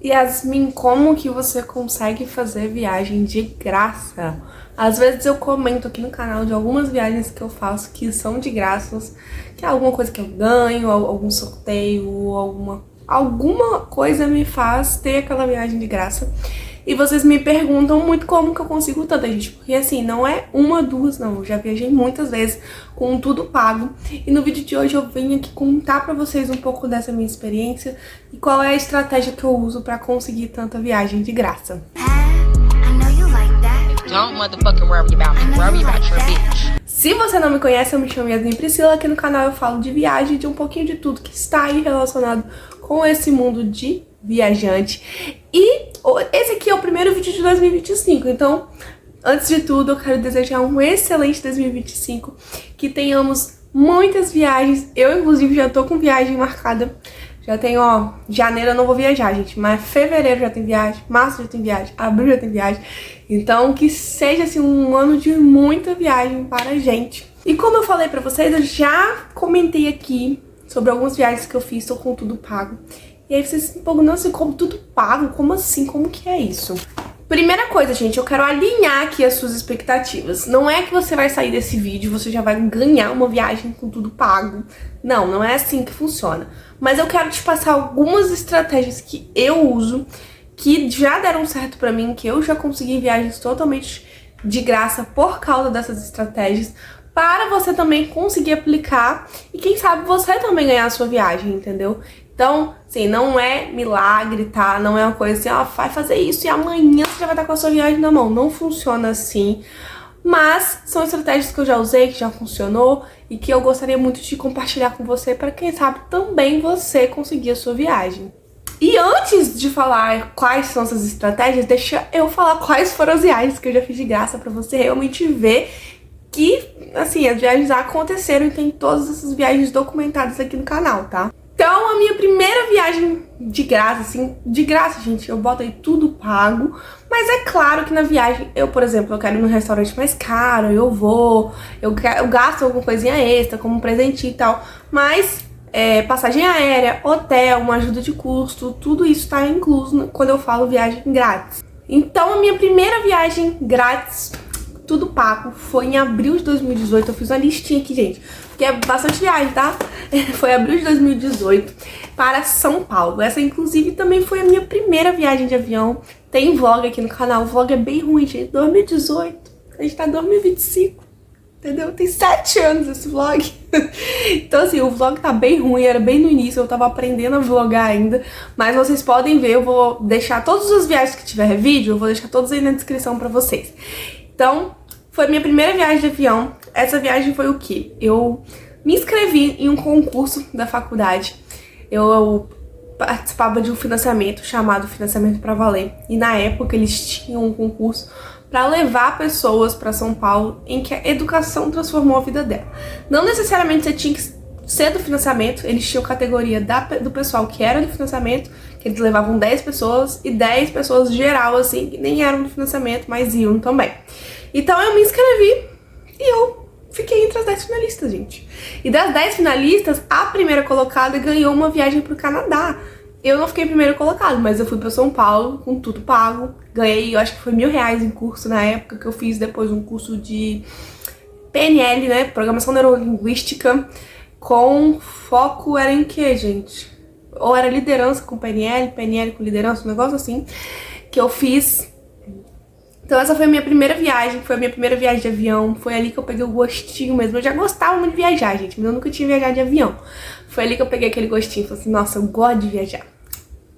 Yasmin, como que você consegue fazer viagem de graça? Às vezes eu comento aqui no canal de algumas viagens que eu faço que são de graças, que é alguma coisa que eu ganho, algum sorteio, alguma coisa me faz ter aquela viagem de graça. E vocês me perguntam muito como que eu consigo tanta, gente, porque assim, não é uma, duas, não. Eu já viajei muitas vezes com tudo pago. E no vídeo de hoje eu venho aqui contar pra vocês um pouco dessa minha experiência e qual é a estratégia que eu uso pra conseguir tanta viagem de graça. Se você não me conhece, eu me chamo Yasmin Priscila. Aqui no canal eu falo de viagem, de um pouquinho de tudo que está aí relacionado com esse mundo de viajante. E esse aqui é o primeiro vídeo de 2025, então, antes de tudo, eu quero desejar um excelente 2025, que tenhamos muitas viagens. Eu, inclusive, já tô com viagem marcada. Já tenho, janeiro eu não vou viajar, gente, mas fevereiro já tem viagem, março já tem viagem, abril já tem viagem. Então, que seja, assim, um ano de muita viagem para a gente. E como eu falei pra vocês, eu já comentei aqui sobre algumas viagens que eu fiz, tô com tudo pago. E aí vocês se perguntam assim, como tudo pago? Como assim? Como que é isso? Primeira coisa, gente, eu quero alinhar aqui as suas expectativas. Não é que você vai sair desse vídeo e você já vai ganhar uma viagem com tudo pago. Não, não é assim que funciona. Mas eu quero te passar algumas estratégias que eu uso, que já deram certo pra mim, que eu já consegui viagens totalmente de graça por causa dessas estratégias, para você também conseguir aplicar e quem sabe você também ganhar a sua viagem, entendeu? Então, assim, não é milagre, tá? Não é uma coisa assim, vai fazer isso e amanhã você já vai estar com a sua viagem na mão. Não funciona assim. Mas são estratégias que eu já usei, que já funcionou e que eu gostaria muito de compartilhar com você para quem sabe também você conseguir a sua viagem. E antes de falar quais são essas estratégias, deixa eu falar quais foram as viagens que eu já fiz de graça para você realmente ver que, assim, as viagens aconteceram e tem todas essas viagens documentadas aqui no canal, tá? Então, a minha primeira viagem de graça, assim, de graça, gente, eu boto aí tudo pago, mas é claro que na viagem, eu, por exemplo, eu quero ir num restaurante mais caro, eu gasto alguma coisinha extra, como um presentinho e tal, mas passagem aérea, hotel, uma ajuda de custo, tudo isso tá incluso quando eu falo viagem grátis. Então, a minha primeira viagem grátis, tudo pago, foi em abril de 2018, eu fiz uma listinha aqui, gente, porque é bastante viagem, tá? Foi abril de 2018 para São Paulo. Essa, inclusive, também foi a minha primeira viagem de avião. Tem vlog aqui no canal, o vlog é bem ruim, gente, 2018, a gente tá em 2025, entendeu? Tem 7 anos esse vlog. Então, assim, o vlog tá bem ruim, era bem no início, eu tava aprendendo a vlogar ainda, mas vocês podem ver, eu vou deixar todas as viagens que tiver vídeo, eu vou deixar todas aí na descrição pra vocês. Então, foi a minha primeira viagem de avião. Essa viagem foi o quê? Eu me inscrevi em um concurso da faculdade. Eu participava de um financiamento chamado Financiamento pra Valer. E na época eles tinham um concurso para levar pessoas para São Paulo em que a educação transformou a vida dela. Não necessariamente você tinha que ser do financiamento, eles tinham categoria do pessoal que era do financiamento, que eles levavam 10 pessoas e 10 pessoas geral, assim, que nem eram do financiamento, mas iam também. Então eu me inscrevi e eu fiquei entre as 10 finalistas, gente. E das 10 finalistas, a primeira colocada ganhou uma viagem pro Canadá. Eu não fiquei primeiro colocado, mas eu fui pra São Paulo com tudo pago. Ganhei, eu acho que foi R$1.000 em curso na época, que eu fiz depois um curso de PNL, né, Programação Neurolinguística, com foco era em quê, gente? Ou era liderança com PNL, PNL com liderança, um negócio assim, que eu fiz. Então essa foi a minha primeira viagem, foi a minha primeira viagem de avião, foi ali que eu peguei o gostinho mesmo. Eu já gostava muito de viajar, gente, mas eu nunca tinha viajado de avião. Foi ali que eu peguei aquele gostinho, falei assim, nossa, eu gosto de viajar.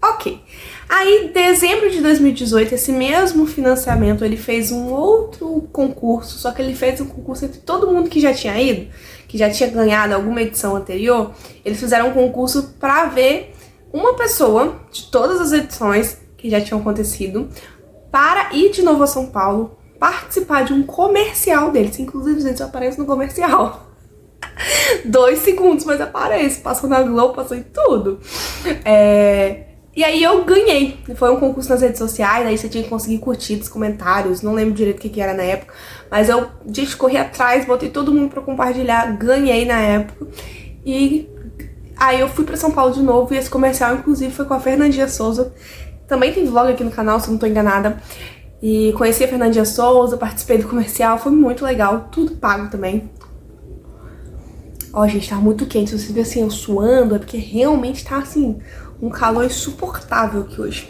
Ok. Aí, em dezembro de 2018, esse mesmo financiamento, ele fez um outro concurso, só que ele fez um concurso entre todo mundo que já tinha ido, que já tinha ganhado alguma edição anterior. Eles fizeram um concurso pra ver uma pessoa de todas as edições que já tinham acontecido para ir de novo a São Paulo, participar de um comercial deles. Inclusive, gente, eu apareço no comercial. 2 segundos, mas apareço. Passou na Globo, passou em tudo. E aí eu ganhei. Foi um concurso nas redes sociais, aí você tinha que conseguir curtidas, comentários, não lembro direito o que era na época, mas eu, gente, corri atrás, botei todo mundo pra compartilhar, ganhei na época. E aí eu fui pra São Paulo de novo, e esse comercial, inclusive, foi com a Fernandinha Souza, Também tem vlog aqui no canal, se eu não tô enganada. E conheci a Fernandinha Souza, participei do comercial, foi muito legal, tudo pago também. Ó, gente, tá muito quente, se você vê assim, eu suando, é porque realmente tá assim, um calor insuportável aqui hoje.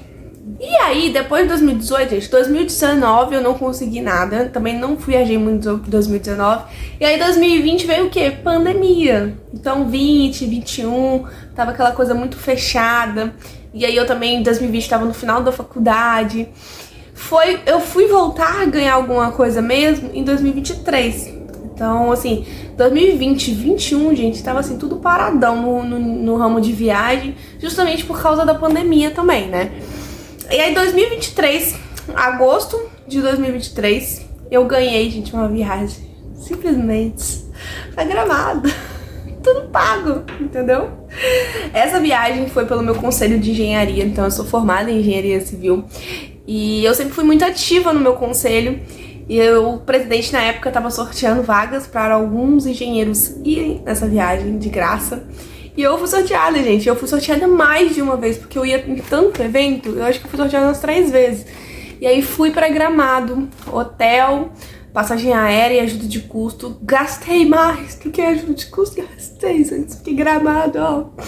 E aí, depois de 2018, gente, 2019 eu não consegui nada, também não viajei muito em 2019. E aí 2020 veio o quê? Pandemia. Então 20, 21, tava aquela coisa muito fechada. E aí eu também, em 2020, tava no final da faculdade. Eu fui voltar a ganhar alguma coisa mesmo em 2023. Então, assim, 2020, 2021, gente, tava assim, tudo paradão no ramo de viagem, justamente por causa da pandemia também, né? E aí, 2023, agosto de 2023, eu ganhei, gente, uma viagem, simplesmente, pra Gramado. Tudo pago, entendeu? Essa viagem foi pelo meu conselho de engenharia, então eu sou formada em engenharia civil. E eu sempre fui muito ativa no meu conselho. E o presidente na época estava sorteando vagas para alguns engenheiros irem nessa viagem de graça. E eu fui sorteada, gente. Eu fui sorteada mais de uma vez, porque eu ia em tanto evento. Eu acho que eu fui sorteada umas 3 vezes. E aí fui para Gramado, hotel, passagem aérea e ajuda de custo. Gastei mais do que ajuda de custo. Gastei, gente. Porque Gramado, ó,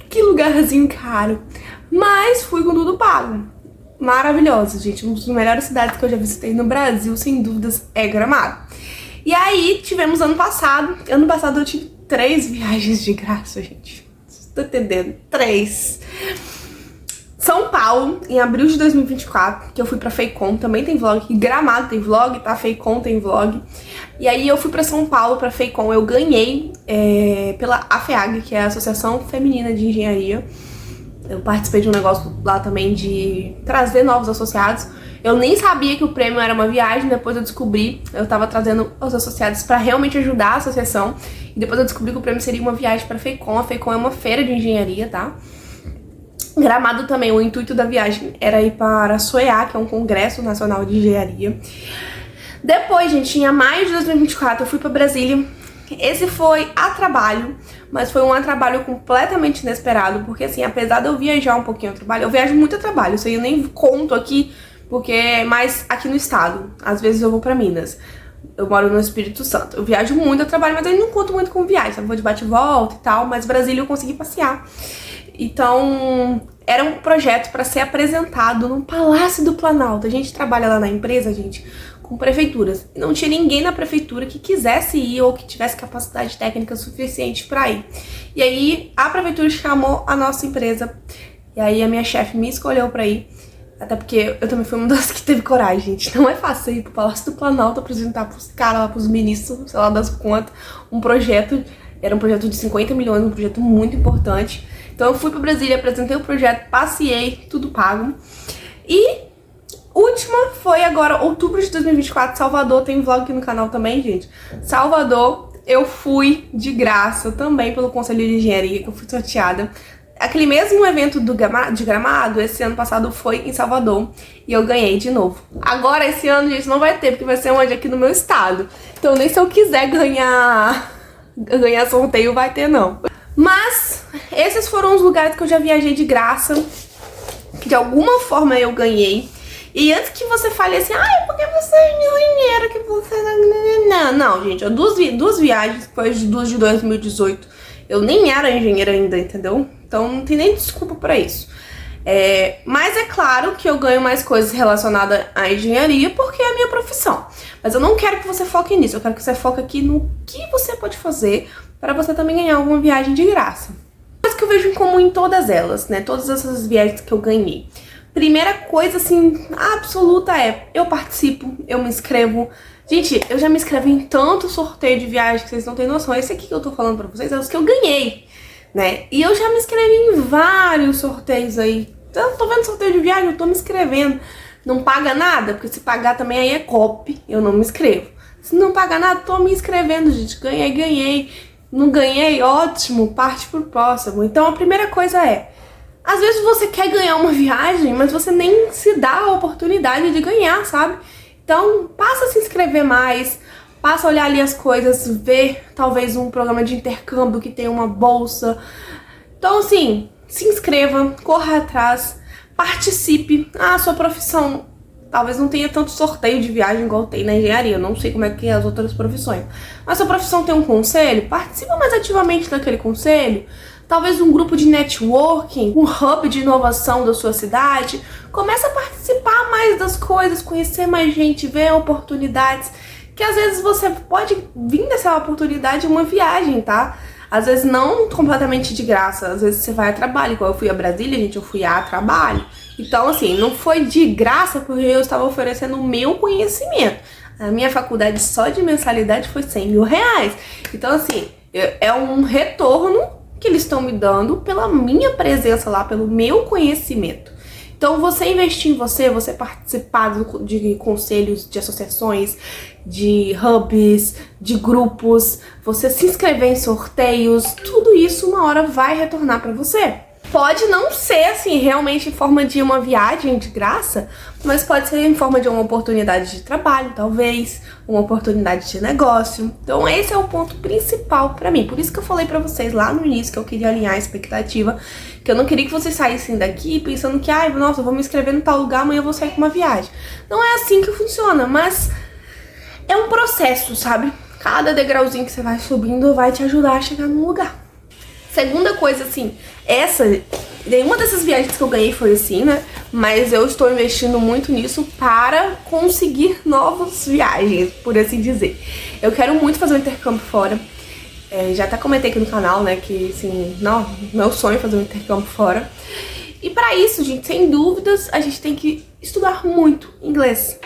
que lugarzinho caro. Mas fui com tudo pago. Maravilhoso, gente. Uma das melhores cidades que eu já visitei no Brasil, sem dúvidas, é Gramado. E aí, tivemos ano passado. Ano passado eu tive 3 viagens de graça, gente. Vocês estão entendendo? 3. São Paulo, em abril de 2024, que eu fui pra FEICOM, também tem vlog. Gramado tem vlog, tá? FEICOM tem vlog. E aí eu fui pra São Paulo, pra FEICOM. Eu ganhei pela AFEAG, que é a Associação Feminina de Engenharia. Eu participei de um negócio lá também de trazer novos associados. Eu nem sabia que o prêmio era uma viagem, depois eu descobri. Eu tava trazendo os associados pra realmente ajudar a associação. E depois eu descobri que o prêmio seria uma viagem pra FEICOM. A FEICOM é uma feira de engenharia, tá? Gramado também, o intuito da viagem era ir para a SOEA, que é um Congresso Nacional de Engenharia. Depois, gente, em maio de 2024, eu fui pra Brasília. Esse foi a trabalho, mas foi um trabalho completamente inesperado, porque assim, apesar de eu viajar um pouquinho a trabalho, eu viajo muito a trabalho, isso aí eu nem conto aqui, porque é mais aqui no estado. Às vezes eu vou pra Minas, eu moro no Espírito Santo, eu viajo muito a trabalho, mas eu não conto muito com viagem, eu vou de bate e volta e tal, mas Brasília eu consegui passear. Então, era um projeto para ser apresentado no Palácio do Planalto. A gente trabalha lá na empresa, gente, com prefeituras. Não tinha ninguém na prefeitura que quisesse ir ou que tivesse capacidade técnica suficiente para ir. E aí, a prefeitura chamou a nossa empresa. E aí, a minha chefe me escolheu para ir. Até porque eu também fui uma das que teve coragem, gente. Não é fácil ir pro Palácio do Planalto apresentar pros caras lá, pros ministros, sei lá das quantas, um projeto. Era um projeto de 50 milhões, um projeto muito importante. Então eu fui pra Brasília, apresentei o projeto, passeei, tudo pago. E última foi agora, outubro de 2024, Salvador, tem vlog aqui no canal também, gente. Salvador, eu fui de graça também pelo Conselho de Engenharia, que eu fui sorteada. Aquele mesmo evento de Gramado, esse ano passado foi em Salvador e eu ganhei de novo. Agora esse ano, gente, não vai ter, porque vai ser onde? Aqui no meu estado. Então nem se eu quiser ganhar sorteio vai ter, não. Mas esses foram os lugares que eu já viajei de graça, que de alguma forma eu ganhei. E antes que você fale assim, ai, porque você é engenheiro, que você... Não, gente, duas viagens, que foi duas de 2018, eu nem era engenheira ainda, entendeu? Então não tem nem desculpa pra isso. Mas é claro que eu ganho mais coisas relacionadas à engenharia porque é a minha profissão. Mas eu não quero que você foque nisso, eu quero que você foque aqui no que você pode fazer para você também ganhar alguma viagem de graça. Coisa que eu vejo em comum em todas elas, né? Todas essas viagens que eu ganhei. Primeira coisa, assim, absoluta eu participo, eu me inscrevo. Gente, eu já me inscrevi em tanto sorteio de viagem que vocês não têm noção. Esse aqui que eu tô falando pra vocês é os que eu ganhei, né? E eu já me inscrevi em vários sorteios aí. Eu tô vendo sorteio de viagem, eu tô me inscrevendo. Não paga nada, porque se pagar também aí é copy, eu não me inscrevo. Se não pagar nada, tô me inscrevendo, gente. Ganhei. Não ganhei, ótimo, parte pro próximo. Então a primeira coisa às vezes você quer ganhar uma viagem, mas você nem se dá a oportunidade de ganhar, sabe? Então passa a se inscrever mais, passa a olhar ali as coisas, ver talvez um programa de intercâmbio que tem uma bolsa. Então assim, se inscreva, corra atrás. Participe. A sua profissão talvez não tenha tanto sorteio de viagem igual tem na engenharia. Eu não sei como é que é as outras profissões. Mas se a profissão tem um conselho, participa mais ativamente daquele conselho. Talvez um grupo de networking, um hub de inovação da sua cidade. Começa a participar mais das coisas, conhecer mais gente, ver oportunidades. Que às vezes você pode vir dessa oportunidade uma viagem, tá? Às vezes não completamente de graça, às vezes você vai a trabalho. Igual eu fui a Brasília, gente, eu fui a trabalho. Então, assim, não foi de graça porque eu estava oferecendo o meu conhecimento. A minha faculdade só de mensalidade foi R$100.000. Então, assim, é um retorno que eles estão me dando pela minha presença lá, pelo meu conhecimento. Então, você investir em você participar de conselhos, de associações, de hubs, de grupos, você se inscrever em sorteios, tudo isso uma hora vai retornar para você. Pode não ser, assim, realmente em forma de uma viagem de graça, mas pode ser em forma de uma oportunidade de trabalho, talvez, uma oportunidade de negócio. Então esse é o ponto principal pra mim. Por isso que eu falei pra vocês lá no início que eu queria alinhar a expectativa, que eu não queria que vocês saíssem daqui pensando que, ai, nossa, eu vou me inscrever no tal lugar, amanhã eu vou sair com uma viagem. Não é assim que funciona, mas é um processo, sabe? Cada degrauzinho que você vai subindo vai te ajudar a chegar num lugar. Segunda coisa, assim, nenhuma dessas viagens que eu ganhei foi assim, né? Mas eu estou investindo muito nisso para conseguir novas viagens, por assim dizer. Eu quero muito fazer um intercâmbio fora. Já até comentei aqui no canal, né, que, assim, não, meu sonho é fazer um intercâmbio fora. E para isso, gente, sem dúvidas, a gente tem que estudar muito inglês.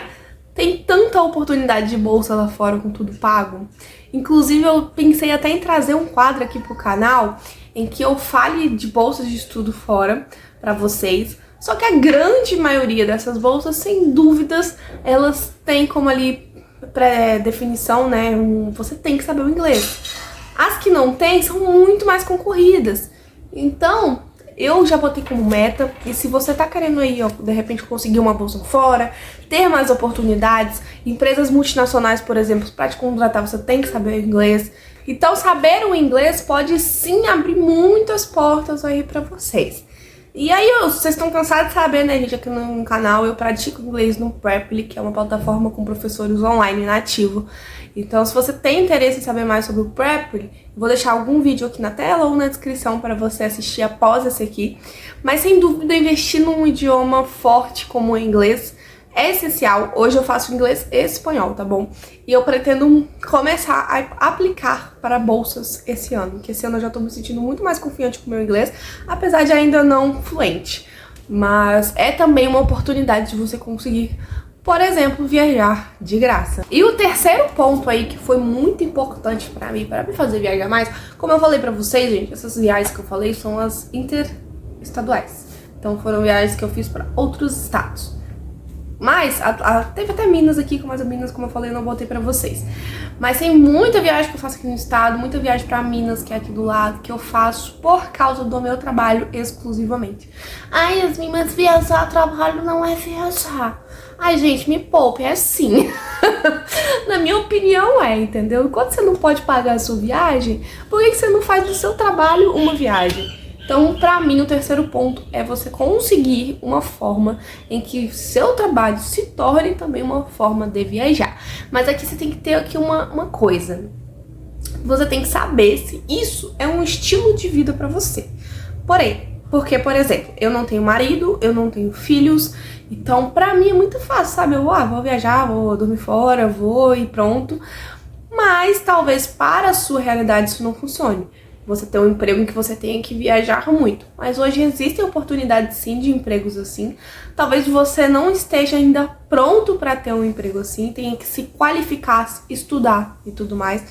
Tem tanta oportunidade de bolsa lá fora com tudo pago. Inclusive, eu pensei até em trazer um quadro aqui pro canal em que eu fale de bolsas de estudo fora pra vocês. Só que a grande maioria dessas bolsas, sem dúvidas, elas têm como ali pré-definição, né? Você tem que saber o inglês. As que não tem são muito mais concorridas. Então, eu já botei como meta, e se você tá querendo aí, ó, de repente conseguir uma bolsa fora, ter mais oportunidades, empresas multinacionais, por exemplo, para te contratar, você tem que saber o inglês. Então, saber o inglês pode sim abrir muitas portas aí pra vocês. E aí, vocês estão cansados de saber, né, gente, aqui no canal eu pratico inglês no Preply, que é uma plataforma com professores online nativo. Então, se você tem interesse em saber mais sobre o Preply, vou deixar algum vídeo aqui na tela ou na descrição para você assistir após esse aqui. Mas, sem dúvida, investir num idioma forte como o inglês é essencial. Hoje eu faço inglês e espanhol, tá bom? E eu pretendo começar a aplicar para bolsas esse ano, que esse ano eu já tô me sentindo muito mais confiante com o meu inglês, apesar de ainda não fluente. Mas é também uma oportunidade de você conseguir, por exemplo, viajar de graça. E o terceiro ponto aí que foi muito importante pra mim fazer viajar mais, como eu falei pra vocês, gente, essas viagens que eu falei são as interestaduais. Então foram viagens que eu fiz pra outros estados. Mas, teve até Minas aqui, mas a Minas, como eu falei, eu não botei pra vocês. Mas tem muita viagem que eu faço aqui no estado, muita viagem pra Minas, que é aqui do lado, que eu faço por causa do meu trabalho exclusivamente. Ai, Yasmin, mas viajar a trabalho não é viajar. Ai, gente, me poupe, é sim. Na minha opinião é, entendeu? Enquanto você não pode pagar a sua viagem, por que você não faz do seu trabalho uma viagem? Então, pra mim, o terceiro ponto é você conseguir uma forma em que seu trabalho se torne também uma forma de viajar. Mas aqui você tem que ter aqui uma coisa. Você tem que saber se isso é um estilo de vida pra você. Porém, porque, por exemplo, eu não tenho marido, eu não tenho filhos, então pra mim é muito fácil, sabe? Eu vou viajar, vou dormir fora, vou e pronto. Mas talvez para a sua realidade isso não funcione. Você tem um emprego em que você tenha que viajar muito. Mas hoje existem oportunidades sim de empregos assim. Talvez você não esteja ainda pronto para ter um emprego assim, tenha que se qualificar, estudar e tudo mais.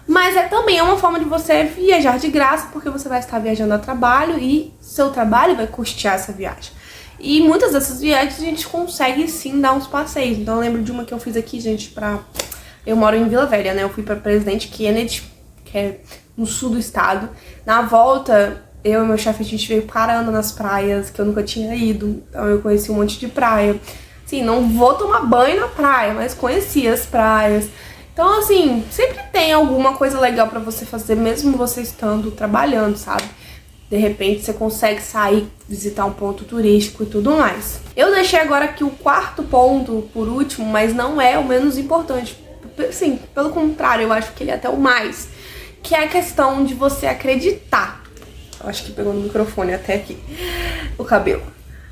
Mas também uma forma de você viajar de graça, porque você vai estar viajando a trabalho e seu trabalho vai custear essa viagem. E muitas dessas viagens a gente consegue sim dar uns passeios. Então eu lembro de uma que eu fiz aqui, gente, eu moro em Vila Velha, né? Eu fui para Presidente Kennedy, que é no sul do estado. Na volta, eu e meu chefe, a gente veio parando nas praias que eu nunca tinha ido. Então eu conheci um monte de praia. Assim, não vou tomar banho na praia, mas conheci as praias. Então, assim, sempre tem alguma coisa legal pra você fazer, mesmo você estando trabalhando, sabe? De repente você consegue sair, visitar um ponto turístico e tudo mais. Eu deixei agora aqui o quarto ponto por último, mas não é o menos importante. Sim, pelo contrário, eu acho que ele é até o mais. Que é a questão de você acreditar. Eu acho que pegou no microfone até aqui, o cabelo.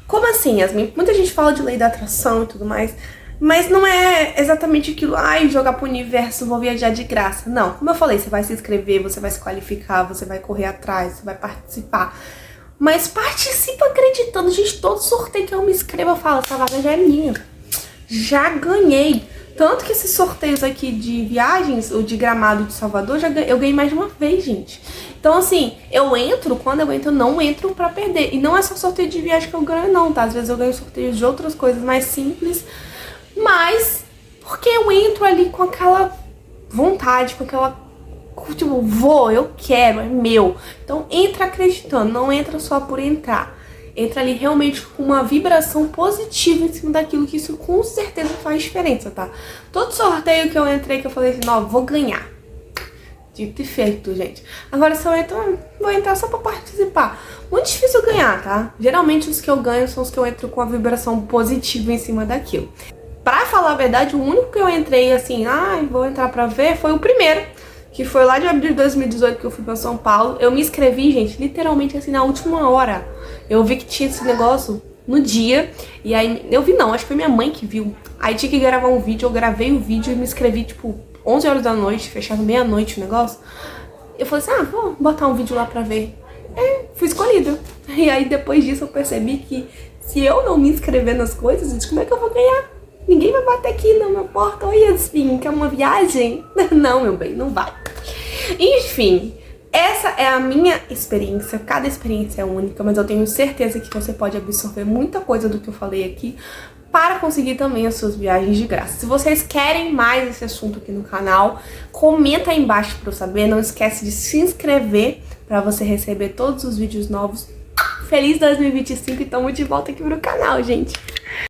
Como assim, Yasmin? Muita gente fala de lei da atração e tudo mais, mas não é exatamente aquilo, ai, jogar pro universo, vou viajar de graça. Não, como eu falei, você vai se inscrever, você vai se qualificar, você vai correr atrás, você vai participar. Mas participa acreditando, gente, todo sorteio que eu me inscrevo, eu falo, essa vaga já é minha. Já ganhei. Tanto que esses sorteios aqui de viagens, o de Gramado de Salvador, eu ganhei mais de uma vez, gente. Então, assim, quando eu entro, eu não entro pra perder. E não é só sorteio de viagem que eu ganho, não, tá? Às vezes eu ganho sorteios de outras coisas mais simples. Mas, porque eu entro ali com aquela vontade, com aquela... Tipo, eu quero, é meu. Então, entra acreditando, não entra só por entrar. Entra ali realmente com uma vibração positiva em cima daquilo, que isso com certeza faz diferença, tá? Todo sorteio que eu entrei, que eu falei assim, não, vou ganhar. Dito e feito, gente. Agora, se eu entro, vou entrar só pra participar. Muito difícil ganhar, tá? Geralmente os que eu ganho são os que eu entro com a vibração positiva em cima daquilo. Pra falar a verdade, o único que eu entrei assim, vou entrar pra ver, foi o primeiro. Que foi lá de abril de 2018 que eu fui pra São Paulo. Eu me inscrevi, gente, literalmente assim, na última hora. Eu vi que tinha esse negócio no dia. E aí, eu vi não, acho que foi minha mãe que viu. Aí tinha que gravar um vídeo, eu gravei o vídeo e me inscrevi, tipo, 11 horas da noite, fechado meia-noite o negócio. Eu falei assim, vou botar um vídeo lá pra ver. Fui escolhida. E aí, depois disso, eu percebi que se eu não me inscrever nas coisas, gente, como é que eu vou ganhar? Ninguém vai bater aqui na minha porta. Oi, Yasmin, quer uma viagem? Não, meu bem, não vai. Enfim, essa é a minha experiência. Cada experiência é única, mas eu tenho certeza que você pode absorver muita coisa do que eu falei aqui para conseguir também as suas viagens de graça. Se vocês querem mais esse assunto aqui no canal, comenta aí embaixo para eu saber. Não esquece de se inscrever para você receber todos os vídeos novos. Feliz 2025 e tamo de volta aqui pro canal, gente.